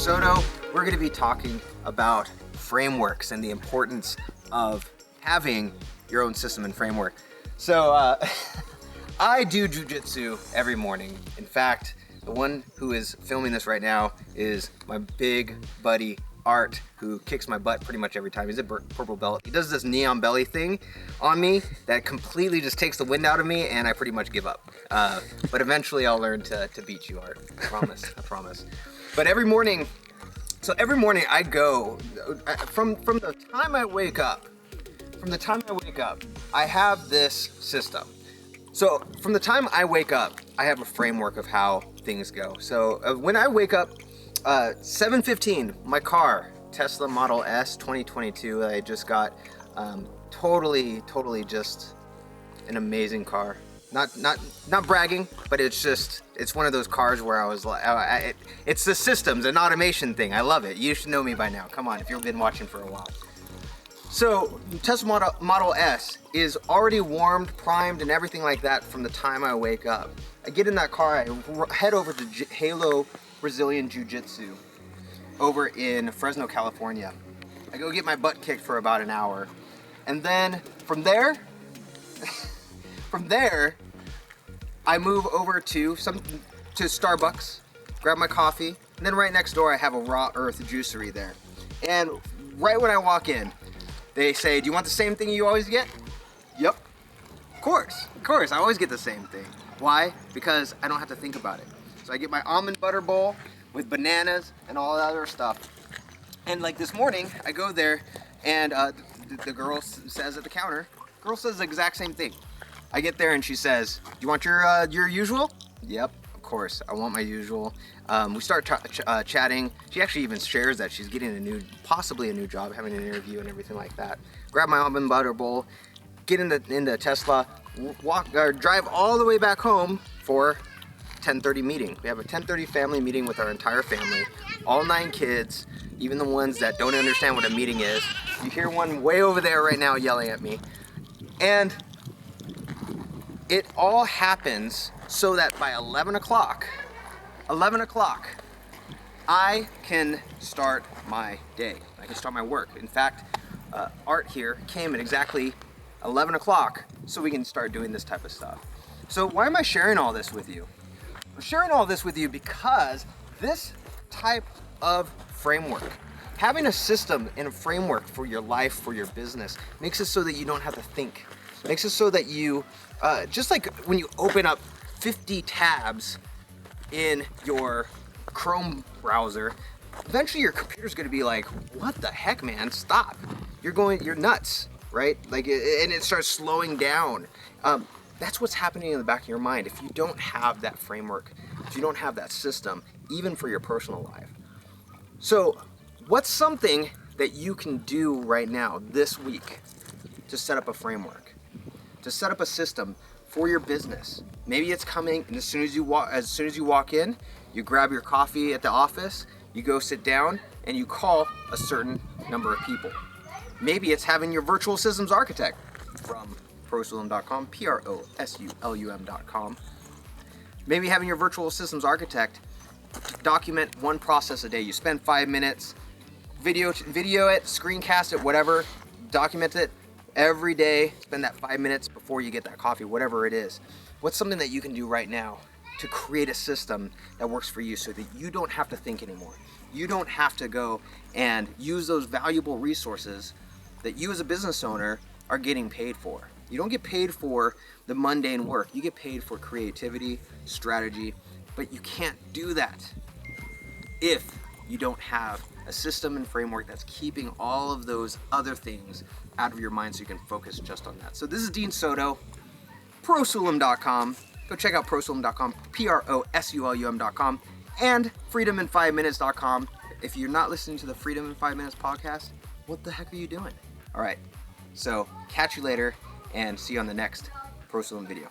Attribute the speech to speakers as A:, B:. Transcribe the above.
A: Soto. We're going to be talking about frameworks and the importance of having your own system and framework. So I do jujitsu every morning. In fact, the one who is filming this right now is my big buddy Art, who kicks my butt pretty much every time. He's a purple belt. He does this neon belly thing on me that completely just takes the wind out of me, and I pretty much give up. But eventually I'll learn to beat you, Art. I promise. But every morning I go, from the time I wake up, I have this system. So from the time I wake up, I have a framework of how things go. So when I wake up, 7:15, my car, Tesla Model S 2022, I just got, totally just an amazing car. Not bragging, but it's one of those cars where I was like, it's the systems and automation thing. I love it. You should know me by now. Come on, if you've been watching for a while. So Tesla Model S is already warmed, primed, and everything like that from the time I wake up. I get in that car, I head over to Halo Brazilian Jiu-Jitsu over in Fresno, California. I go get my butt kicked for about an hour. And then from there, I move over to Starbucks, grab my coffee, and then right next door I have a Raw Earth juicery there. And right when I walk in, they say, "Do you want the same thing you always get?" Yep. Of course, I always get the same thing. Why? Because I don't have to think about it. So I get my almond butter bowl with bananas and all that other stuff. And like this morning, I go there and the girl says at the counter, the exact same thing. I get there and she says, "Do you want your usual?" Yep, of course, I want my usual. We start chatting. She actually even shares that she's getting possibly a new job, having an interview and everything like that. Grab my almond butter bowl, get into Tesla, drive all the way back home for 10:30 meeting. We have a 10:30 family meeting with our entire family, all 9 kids, even the ones that don't understand what a meeting is. You hear one way over there right now yelling at me. And it all happens so that by 11 o'clock, I can start my day. I can start my work. In fact, Art here came at exactly 11 o'clock so we can start doing this type of stuff. So why am I sharing all this with you? I'm sharing all this with you because this type of framework, having a system and a framework for your life, for your business, makes it so that you don't have to think. Makes it so that you, just like when you open up 50 tabs in your Chrome browser, eventually your computer's gonna be like, "What the heck, man, stop. You're nuts," right? And it starts slowing down. That's what's happening in the back of your mind if you don't have that framework, if you don't have that system, even for your personal life. So what's something that you can do right now this week to set up a framework, to set up a system for your business? Maybe it's coming, and as soon as you walk in, you grab your coffee at the office, you go sit down, and you call a certain number of people. Maybe it's having your virtual systems architect from prosulum.com, prosulum.com. Maybe having your virtual systems architect document one process a day. You spend 5 minutes, video it, screencast it, whatever, document it every day. Spend that 5 minutes before you get that coffee, whatever it is. What's something that you can do right now to create a system that works for you so that you don't have to think anymore? You don't have to go and use those valuable resources that you as a business owner are getting paid for. You don't get paid for the mundane work. You get paid for creativity, strategy, but you can't do that if you don't have a system and framework that's keeping all of those other things out of your mind so you can focus just on that. So this is Dean Soto, prosulum.com. Go check out prosulum.com, prosulum.com, and freedomin5minutes.com. If you're not listening to the Freedom in 5 Minutes podcast, what the heck are you doing? All right, so catch you later and see you on the next Pro Sulum video.